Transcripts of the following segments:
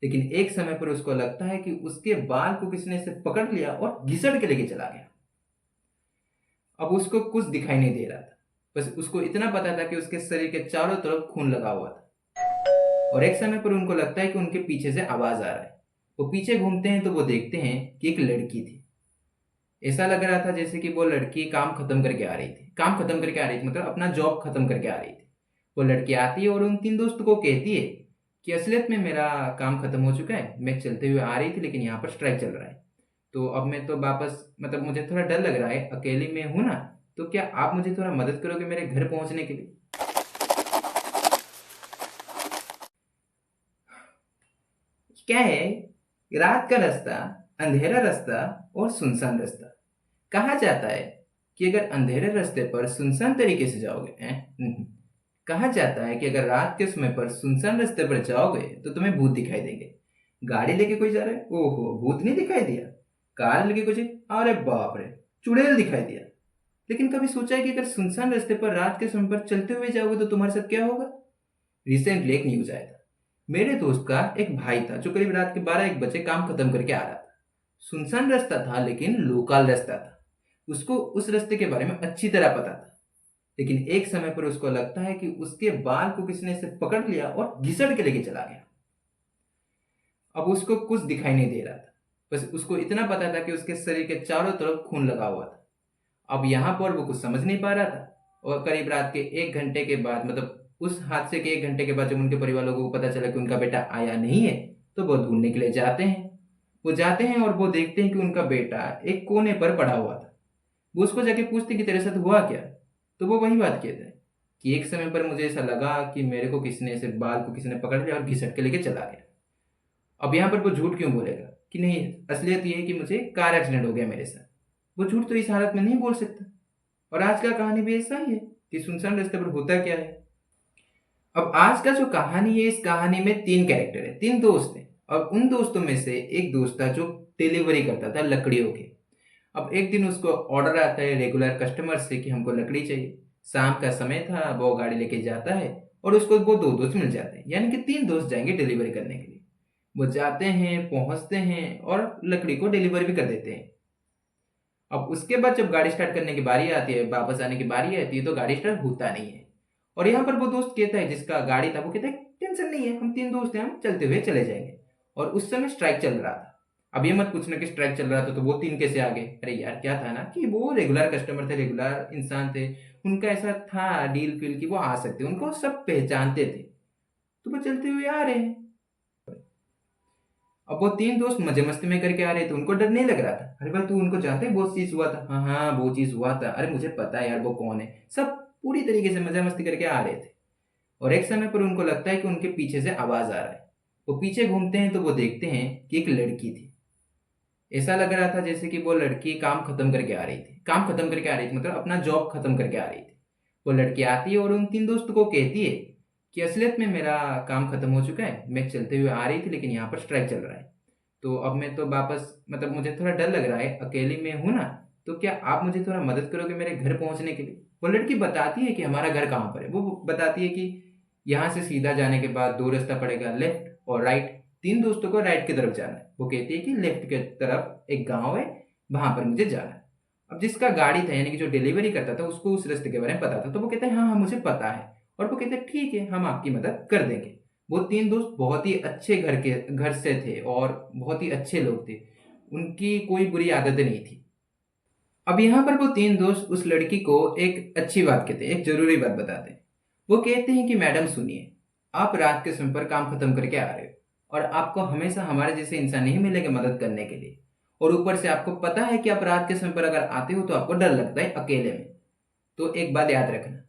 लेकिन एक समय पर उसको लगता है कि उसके बाल को किसी ने से पकड़ लिया और घिसड़ के लेके चला गया। अब उसको कुछ दिखाई नहीं दे रहा था, बस उसको इतना पता था कि उसके शरीर के चारों तरफ खून लगा हुआ था। और एक समय पर उनको लगता है कि उनके पीछे से आवाज आ रहा है। वो पीछे घूमते हैं तो वो देखते हैं कि एक लड़की थी। ऐसा लग रहा था जैसे कि वो लड़की काम खत्म करके आ रही थी, काम खत्म करके आ रही थी मतलब अपना जॉब खत्म करके आ रही थी। वो लड़की आती है और उन तीन दोस्तों को कहती है कि असलियत में मेरा काम खत्म हो चुका है, मैं चलते हुए आ रही थी लेकिन यहाँ पर स्ट्राइक चल रहा है, तो अब मैं तो वापस मतलब मुझे थोड़ा डर लग रहा है, अकेली में हूं ना, तो क्या आप मुझे थोड़ा मदद करोगे मेरे घर पहुंचने के लिए। क्या है, रात का रास्ता, अंधेरा रास्ता और सुनसान रास्ता। कहा जाता है कि अगर अंधेरे रास्ते पर सुनसान तरीके से जाओगे कहा जाता है कि अगर रात के समय पर सुनसान रास्ते पर जाओगे तो तुम्हें भूत दिखाई देंगे। गाड़ी लेके कोई जा रहा है, ओहो भूत नहीं दिखाई दिया। कार लेके कुछ, अरे बाप रे, चुड़ैल दिखाई दिया। लेकिन कभी सोचा है कि अगर सुनसान रास्ते पर रात के समय पर चलते हुए जाओगे तो तुम्हारे साथ क्या होगा। रिसेंटली एक न्यूज आया था, मेरे दोस्त का एक भाई था जो करीब रात के 12-1 बजे काम खत्म करके आ रहा था। सुनसान रास्ता था लेकिन लोकल रास्ता था, उसको उस रास्ते के बारे में अच्छी तरह पता था। लेकिन एक समय पर उसको लगता है कि उसके बाल को किसी ने से पकड़ लिया और घिसड़ के लेके चला गया। अब उसको कुछ दिखाई नहीं दे रहा था, बस उसको इतना पता था कि उसके शरीर के चारों तरफ खून लगा हुआ था। अब यहाँ पर वो कुछ समझ नहीं पा रहा था। और करीब रात के 1 घंटे के बाद मतलब उस हादसे के 1 घंटे के बाद जब उनके परिवार लोगों को पता चला कि उनका बेटा आया नहीं है, तो वो ढूंढने के लिए जाते हैं। वो जाते हैं और वो देखते हैं कि उनका बेटा एक कोने पर पड़ा हुआ था। वो उसको जाके पूछते कि तेरे साथ हुआ क्या। तो वो वही बात कहता है कि एक समय पर मुझे ऐसा लगा कि मेरे को किसी ने ऐसे बाल को किसी ने पकड़ लिया और घिसट के लेके चला गया। अब यहाँ पर वो झूठ क्यों बोलेगा कि नहीं, असलियत ये है कि मुझे कार एक्सीडेंट हो गया मेरे साथ। वो झूठ तो इस हालत में नहीं बोल सकता। और आज का कहानी भी ऐसा ही है कि सुनसान रास्ते पर होता क्या है। अब आज का जो कहानी है, इस कहानी में 3 कैरेक्टर है, 3 दोस्त हैं। और उन दोस्तों में से एक दोस्त था जो डिलीवरी करता था लकड़ियों की। अब एक दिन उसको ऑर्डर आता है रेगुलर कस्टमर से कि हमको लकड़ी चाहिए। शाम का समय था, वो गाड़ी लेके जाता है और उसको वो 2 दोस्त मिल जाते हैं, यानी कि 3 दोस्त जाएंगे डिलीवरी करने के लिए। वो जाते हैं, पहुंचते हैं और लकड़ी को डिलीवर भी कर देते हैं। अब उसके बाद जब गाड़ी स्टार्ट करने की बारी आती है, वापस आने की बारी आती है, तो गाड़ी स्टार्ट होता नहीं है। और यहाँ पर वो दोस्त कहता है जिसका गाड़ी था, वो कहता है टेंशन नहीं है, हम 3 दोस्त हैं, हम चलते हुए चले जाएंगे। और उस समय स्ट्राइक चल रहा था। अब ये मत पूछना कि स्ट्राइक चल रहा था तो वो 3 कैसे आ गए। अरे यार क्या था ना कि वो रेगुलर कस्टमर थे, रेगुलर इंसान थे। उनका ऐसा था डील फील कि वो आ सकते, उनको सब पहचानते थे, तो वो चलते हुए आ रहे हैं। अब वो 3 दोस्त मजे मस्ती में करके आ रहे थे, उनको डर नहीं लग रहा था। अरे भाई तू उनको जानते है, वो चीज हुआ था, हाँ हाँ वो चीज हुआ था, अरे मुझे पता है यार वो कौन है, सब पूरी तरीके से मजा मस्ती करके आ रहे थे। और एक समय पर उनको लगता है कि उनके पीछे से आवाज आ रहा है। वो पीछे घूमते हैं तो वो देखते हैं कि एक लड़की थी। ऐसा लग रहा था जैसे कि वो लड़की काम खत्म करके आ रही थी, काम खत्म करके आ रही थी मतलब अपना जॉब खत्म करके आ रही थी। वो लड़की आती है और उन 3 दोस्तों को कहती है कि असलियत में मेरा काम खत्म हो चुका है, मैं चलते हुए आ रही थी लेकिन यहाँ पर स्ट्राइक चल रहा है, तो अब मैं तो वापस मतलब मुझे थोड़ा डर लग रहा है, अकेली में हूं ना, तो क्या आप मुझे थोड़ा मदद करोगे मेरे घर पहुंचने के लिए। वो लड़की बताती है कि हमारा घर कहाँ पर है। वो बताती है कि यहाँ से सीधा जाने के बाद 2 रास्ता पड़ेगा, लेफ्ट और राइट। 3 दोस्तों को राइट की तरफ जाना है। वो कहती है कि लेफ्ट की तरफ एक गांव है, वहां पर मुझे जाना है। अब जिसका गाड़ी था यानी कि जो डिलीवरी करता था उसको उस रास्ते के बारे में पता था, तो वो कहता है हाँ हाँ मुझे पता है। और वो कहते हैं ठीक है हम आपकी मदद कर देंगे। वो 3 दोस्त बहुत ही अच्छे घर से थे और बहुत ही अच्छे लोग थे, उनकी कोई बुरी आदतें नहीं थी। अब यहाँ पर वो 3 दोस्त उस लड़की को एक अच्छी बात कहते हैं, एक जरूरी बात बताते हैं। वो कहते हैं कि मैडम सुनिए, आप रात के समय पर काम खत्म करके आ रहे हो और आपको हमेशा हमारे जैसे इंसान नहीं मिलेंगे मदद करने के लिए। और ऊपर से आपको पता है कि आप रात के समय पर अगर आते हो तो आपको डर लगता है अकेले में। तो एक बात याद रखना,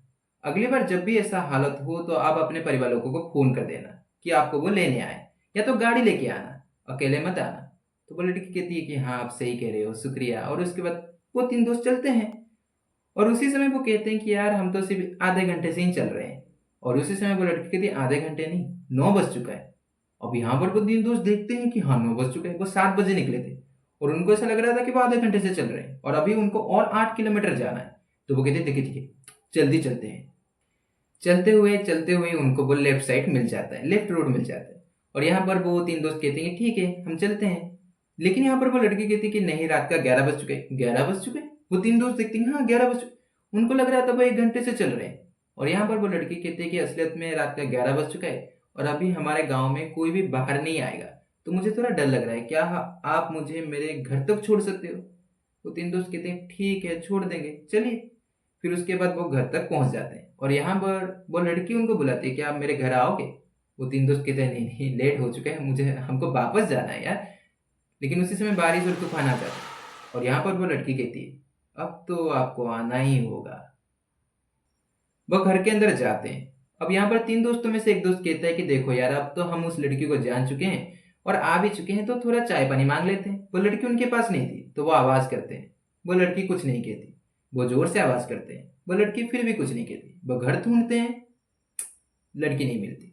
अगली बार जब भी ऐसा हालत हो तो आप अपने परिवार लोगों को फोन कर देना कि आपको वो लेने आए, या तो गाड़ी लेके आना, अकेले मत आना। तो वो लड़की कहती है कि हाँ आप सही कह रहे हो, शुक्रिया। और उसके बाद वो 3 दोस्त चलते हैं। और उसी समय वो कहते हैं कि यार हम तो सिर्फ आधे घंटे से ही चल रहे हैं। और उसी समय वो लड़की कहती है आधे घंटे नहीं, 9 बज चुका है। अब यहाँ पर वो 3 दोस्त देखते हैं कि हाँ 9 बज चुका है, वो 7 बजे निकले थे। और उनको ऐसा लग रहा था कि वो आधे घंटे से चल रहे हैं और अभी उनको और 8 किलोमीटर जाना है। तो वो कहते हैं देखिए ठीक है, जल्दी चलते हैं। चलते हुए उनको वो लेफ्ट साइड मिल जाता है, लेफ्ट रोड मिल जाता है। और यहाँ पर वो तीन दोस्त कहते हैं कि ठीक है हम चलते हैं। लेकिन यहाँ पर वो लड़की कहती है कि नहीं, रात का 11 बज चुके। 11 बज चुके? वो तीन दोस्त देखते हैं हाँ 11 बज चुके। उनको लग रहा था वो 1 घंटे से चल रहे हैं। और यहाँ पर वो लड़की कहती है कि असलियत में रात का 11 बज चुका है और अभी हमारे गांव में कोई भी बाहर नहीं आएगा, तो मुझे थोड़ा डर लग रहा है, क्या आप मुझे मेरे घर तक छोड़ सकते हो? वो तीन दोस्त कहते हैं ठीक है छोड़ देंगे, चलिए। फिर उसके बाद वो घर तक पहुंच जाते हैं और यहाँ पर वो लड़की उनको बुलाती है कि आप मेरे घर आओगे? वो तीन दोस्त कहते हैं नहीं नहीं, लेट हो चुका है, मुझे हमको वापस जाना है यार। लेकिन उसी समय बारिश और तूफान आ जाता है और यहाँ पर वो लड़की कहती है अब तो आपको आना ही होगा। वो घर के अंदर जाते हैं। अब यहाँ पर तीन दोस्तों में से एक दोस्त कहता है कि देखो यार, अब तो हम उस लड़की को जान चुके हैं और आ भी चुके हैं, तो थोड़ा चाय पानी मांग लेते हैं। वो लड़की उनके पास नहीं थी तो वो आवाज करते हैं। वो लड़की कुछ नहीं कहती। वो जोर से आवाज करते हैं। वो लड़की फिर भी कुछ नहीं कहती। वो घर ढूंढते हैं, लड़की नहीं मिलती।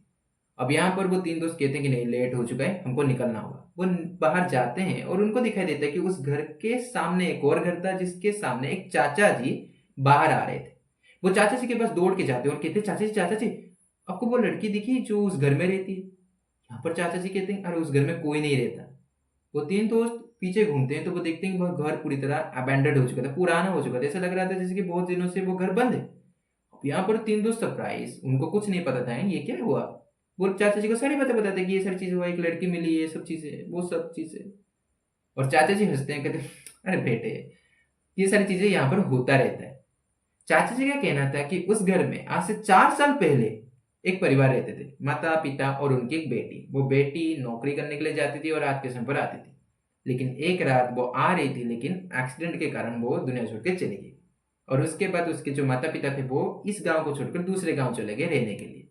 अब यहाँ पर वो तीन दोस्त कहते हैं कि नहीं, लेट हो चुका है, हमको निकलना होगा। वो बाहर जाते हैं और उनको दिखाई देता है कि उस घर के सामने एक और घर था जिसके सामने एक चाचा जी बाहर आ रहे थे। वो चाचा जी के पास दौड़ के जाते हैं और कहते हैं चाचा जी, चाचा जी, आपको वो लड़की दिखी जो उस घर में रहती है? यहाँ पर चाचा जी कहते हैं अरे उस घर में कोई नहीं रहता। वो तीन दोस्त पीछे घूमते हैं तो वो देखते हैं कि वह घर पूरी तरह अबैंडेड हो चुका था, पुराना हो चुका था। ऐसा लग रहा था जैसे कि बहुत दिनों से वो घर बंद है। अब यहाँ पर तीन दोस्त सरप्राइज, उनको कुछ नहीं पता था ये क्या हुआ। वो चाचा जी को सारी बातें बताते कि ये सारी चीजें हुआ, एक लड़की मिली, ये सब चीजें, वो सब चीजें। और चाचा जी हंसते हैं, कहते हैं, अरे बेटे, ये सारी चीजें यहाँ पर होता रहता है। चाचा जी का कहना था कि उस घर में आज से 4 साल पहले एक परिवार रहते थे, माता पिता और उनकी एक बेटी। वो बेटी नौकरी करने के लिए जाती थी और रात के समय पर आती थी। लेकिन एक रात वो आ रही थी, लेकिन एक्सीडेंट के कारण वो दुनिया छोड़ के चली गई। और उसके बाद उसके जो माता पिता थे वो इस गांव को छोड़कर दूसरे गांव चले गए रहने के लिए।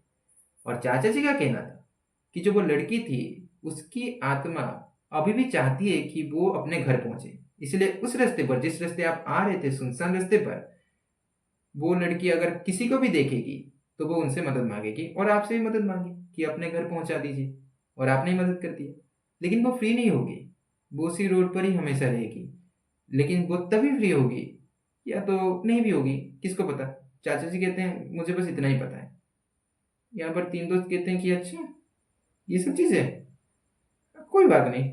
और चाचा जी का कहना था कि जो वो लड़की थी उसकी आत्मा अभी भी चाहती है कि वो अपने घर पहुंचे। इसलिए उस रास्ते पर, जिस रास्ते आप आ रहे थे, सुनसान रास्ते पर, वो लड़की अगर किसी को भी देखेगी तो वो उनसे मदद मांगेगी और आपसे भी मदद मांगे कि अपने घर पहुंचा दीजिए। और आपने ही मदद कर दिया। लेकिन वो फ्री नहीं होगी, वो उसी रोड पर ही हमेशा रहेगी। लेकिन वो तभी फ्री होगी या तो नहीं भी होगी, किसको पता। चाचा जी कहते हैं मुझे बस इतना ही पता है। यहाँ पर तीन दोस्त कहते हैं कि अच्छा, ये सब चीजें, कोई बात नहीं,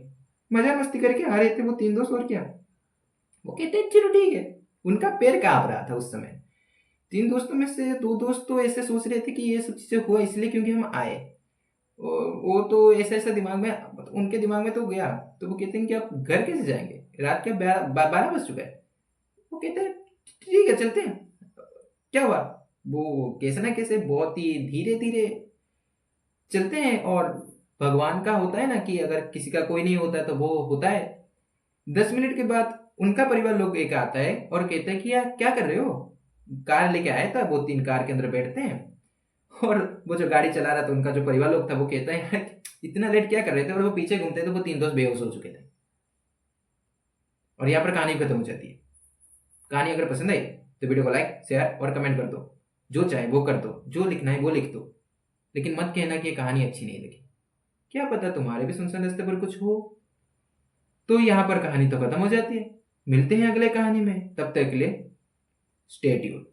मजा मस्ती करके आ रहे थे वो तीन दोस्त, और क्या। वो कहते हैं चलो ठीक है। उनका पैर कांप रहा था उस समय। तीन दोस्तों में से दो दोस्त तो ऐसे सोच रहे थे कि ये सब चीजें हुआ इसलिए क्योंकि हम आए। वो तो ऐसा ऐसा दिमाग में, उनके दिमाग में तो गया। तो वो कहते हैं कि आप घर कैसे जाएंगे, रात के 12 बज चुका है। वो कहते हैं ठीक है चलते हैं। क्या हुआ? वो कैसे ना कैसे बहुत ही धीरे धीरे चलते हैं। और भगवान का होता है ना कि अगर किसी का कोई नहीं होता तो वो होता है। 10 मिनट के बाद उनका परिवार लोग एक आता है और कहता है कि यार क्या कर रहे हो? कार लेके आया था, वो तीन कार के अंदर बैठते हैं। और वो जो गाड़ी चला रहा था उनका जो परिवार लोग था वो कहता है यार इतना लेट क्या कर रहे थे? और वो पीछे घूमते तो वो तीन दोस्त बेहोश हो चुके थे। और यहाँ पर कहानी खत्म हो जाती है। कहानी अगर पसंद आई तो वीडियो को लाइक, शेयर और कमेंट कर दो। जो चाहे वो कर दो, जो लिखना है वो लिख दो। लेकिन मत कहना कि ये कहानी अच्छी नहीं लगी। क्या पता तुम्हारे भी सुनसान रास्ते पर कुछ हो। तो यहाँ पर कहानी तो खत्म हो जाती है। मिलते हैं अगले कहानी में, तब तक के लिए स्टे ट्यून्ड।